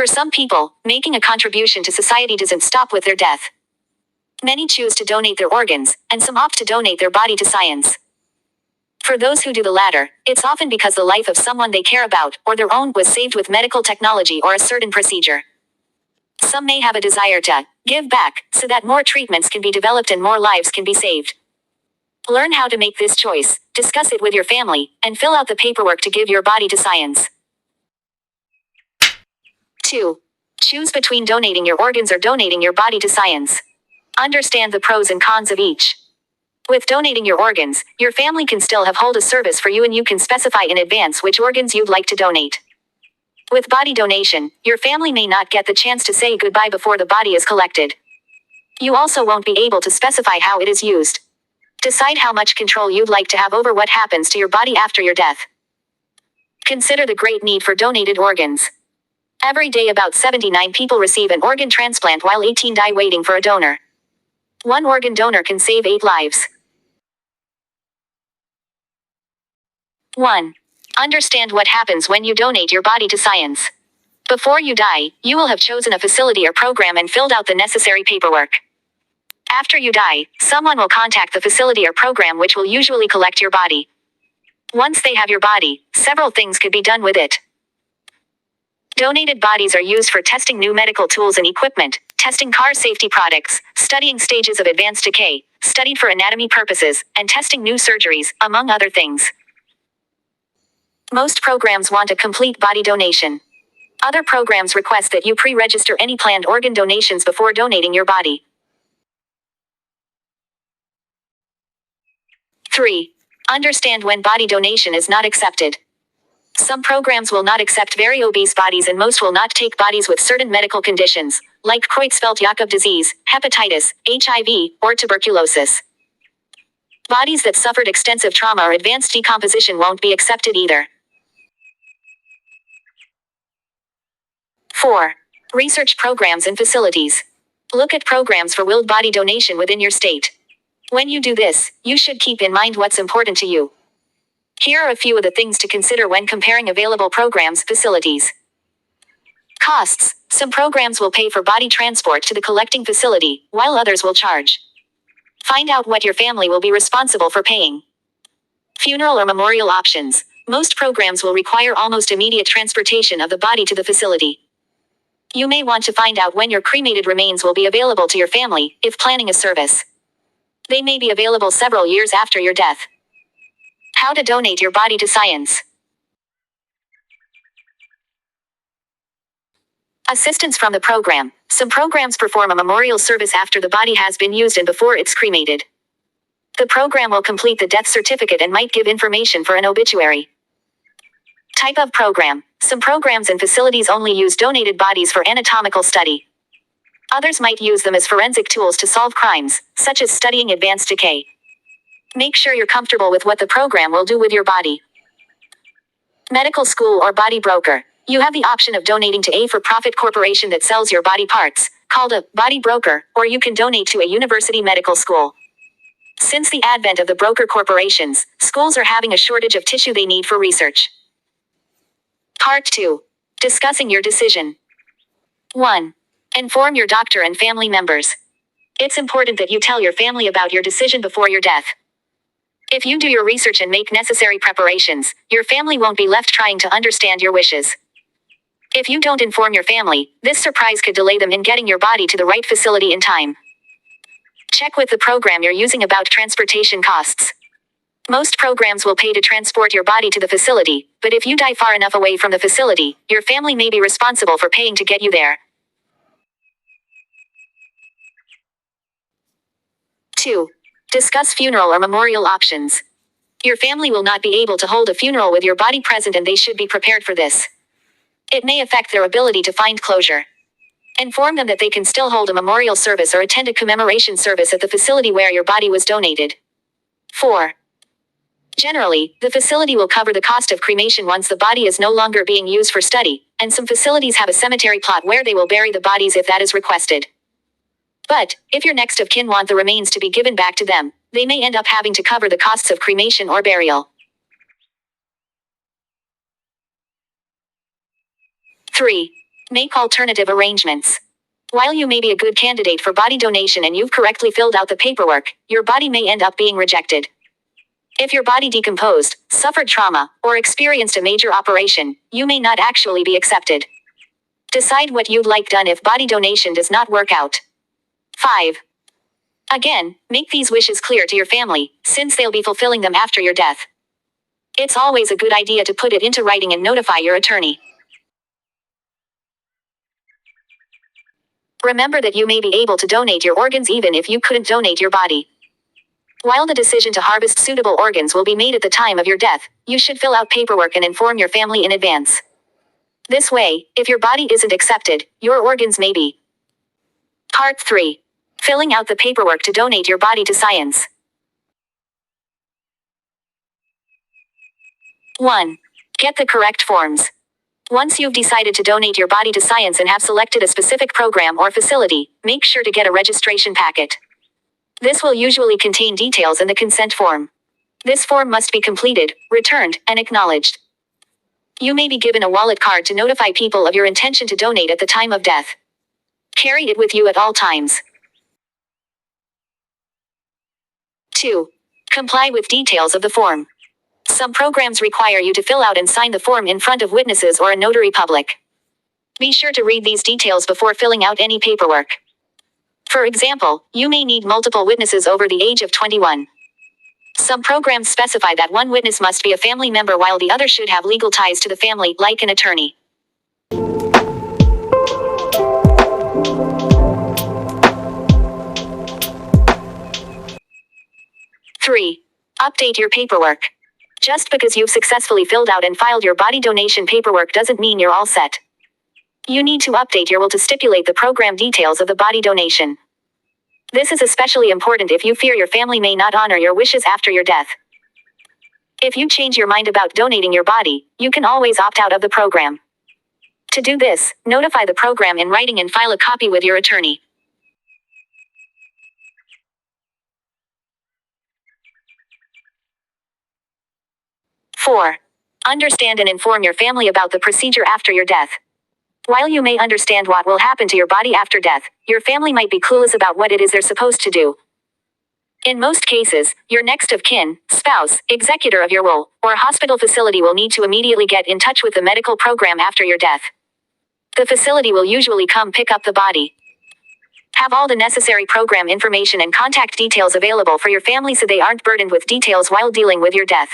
For some people, making a contribution to society doesn't stop with their death. Many choose to donate their organs, and some opt to donate their body to science. For those who do the latter, it's often because the life of someone they care about, or their own, was saved with medical technology or a certain procedure. Some may have a desire to give back, so that more treatments can be developed and more lives can be saved. Learn how to make this choice, discuss it with your family, and fill out the paperwork to give your body to science. 2. Choose between donating your organs or donating your body to science. Understand the pros and cons of each. With donating your organs, your family can still hold a service for you and you can specify in advance which organs you'd like to donate. With body donation, your family may not get the chance to say goodbye before the body is collected. You also won't be able to specify how it is used. Decide how much control you'd like to have over what happens to your body after your death. Consider the great need for donated organs. Every day about 79 people receive an organ transplant while 18 die waiting for a donor. One organ donor can save 8 lives. 1. Understand what happens when you donate your body to science. Before you die, you will have chosen a facility or program and filled out the necessary paperwork. After you die, someone will contact the facility or program which will usually collect your body. Once they have your body, several things could be done with it. Donated bodies are used for testing new medical tools and equipment, testing car safety products, studying stages of advanced decay, studied for anatomy purposes, and testing new surgeries, among other things. Most programs want a complete body donation. Other programs request that you pre-register any planned organ donations before donating your body. 3. Understand when body donation is not accepted. Some programs will not accept very obese bodies and most will not take bodies with certain medical conditions, like Creutzfeldt-Jakob disease, hepatitis, HIV, or tuberculosis. Bodies that suffered extensive trauma or advanced decomposition won't be accepted either. 4. Research programs and facilities. Look at programs for willed body donation within your state. When you do this, you should keep in mind what's important to you. Here are a few of the things to consider when comparing available programs, facilities. Costs. Some programs will pay for body transport to the collecting facility, while others will charge. Find out what your family will be responsible for paying. Funeral or memorial options. Most programs will require almost immediate transportation of the body to the facility. You may want to find out when your cremated remains will be available to your family, if planning a service. They may be available several years after your death. How to donate your body to science. Assistance from the program. Some programs perform a memorial service after the body has been used and before it's cremated. The program will complete the death certificate and might give information for an obituary. Type of program. Some programs and facilities only use donated bodies for anatomical study. Others might use them as forensic tools to solve crimes, such as studying advanced decay. Make sure you're comfortable with what the program will do with your body. Medical school or body broker. You have the option of donating to a for-profit corporation that sells your body parts, called a body broker, or you can donate to a university medical school. Since the advent of the broker corporations, schools are having a shortage of tissue they need for research. Part 2. Discussing your decision. 1. Inform your doctor and family members. It's important that you tell your family about your decision before your death. If you do your research and make necessary preparations, your family won't be left trying to understand your wishes. If you don't inform your family, this surprise could delay them in getting your body to the right facility in time. Check with the program you're using about transportation costs. Most programs will pay to transport your body to the facility, but if you die far enough away from the facility, your family may be responsible for paying to get you there. 2. Discuss funeral or memorial options. Your family will not be able to hold a funeral with your body present and they should be prepared for this. It may affect their ability to find closure. Inform them that they can still hold a memorial service or attend a commemoration service at the facility where your body was donated. 4. Generally, the facility will cover the cost of cremation once the body is no longer being used for study, and some facilities have a cemetery plot where they will bury the bodies if that is requested. But, if your next of kin want the remains to be given back to them, they may end up having to cover the costs of cremation or burial. 3. Make alternative arrangements. While you may be a good candidate for body donation and you've correctly filled out the paperwork, your body may end up being rejected. If your body decomposed, suffered trauma, or experienced a major operation, you may not actually be accepted. Decide what you'd like done if body donation does not work out. 5. Again, make these wishes clear to your family, since they'll be fulfilling them after your death. It's always a good idea to put it into writing and notify your attorney. Remember that you may be able to donate your organs even if you couldn't donate your body. While the decision to harvest suitable organs will be made at the time of your death, you should fill out paperwork and inform your family in advance. This way, if your body isn't accepted, your organs may be. Part 3. Filling out the paperwork to donate your body to science. 1. Get the correct forms. Once you've decided to donate your body to science and have selected a specific program or facility, make sure to get a registration packet. This will usually contain details in the consent form. This form must be completed, returned, and acknowledged. You may be given a wallet card to notify people of your intention to donate at the time of death. Carry it with you at all times. 2. Comply with details of the form. Some programs require you to fill out and sign the form in front of witnesses or a notary public. Be sure to read these details before filling out any paperwork. For example, you may need multiple witnesses over the age of 21. Some programs specify that one witness must be a family member while the other should have legal ties to the family, like an attorney. 3. Update your paperwork. Just because you've successfully filled out and filed your body donation paperwork doesn't mean you're all set. You need to update your will to stipulate the program details of the body donation. This is especially important if you fear your family may not honor your wishes after your death. If you change your mind about donating your body, you can always opt out of the program. To do this, notify the program in writing and file a copy with your attorney. 4. Understand and inform your family about the procedure after your death. While you may understand what will happen to your body after death, your family might be clueless about what it is they're supposed to do. In most cases, your next of kin, spouse, executor of your will, or hospital facility will need to immediately get in touch with the medical program after your death. The facility will usually come pick up the body. Have all the necessary program information and contact details available for your family so they aren't burdened with details while dealing with your death.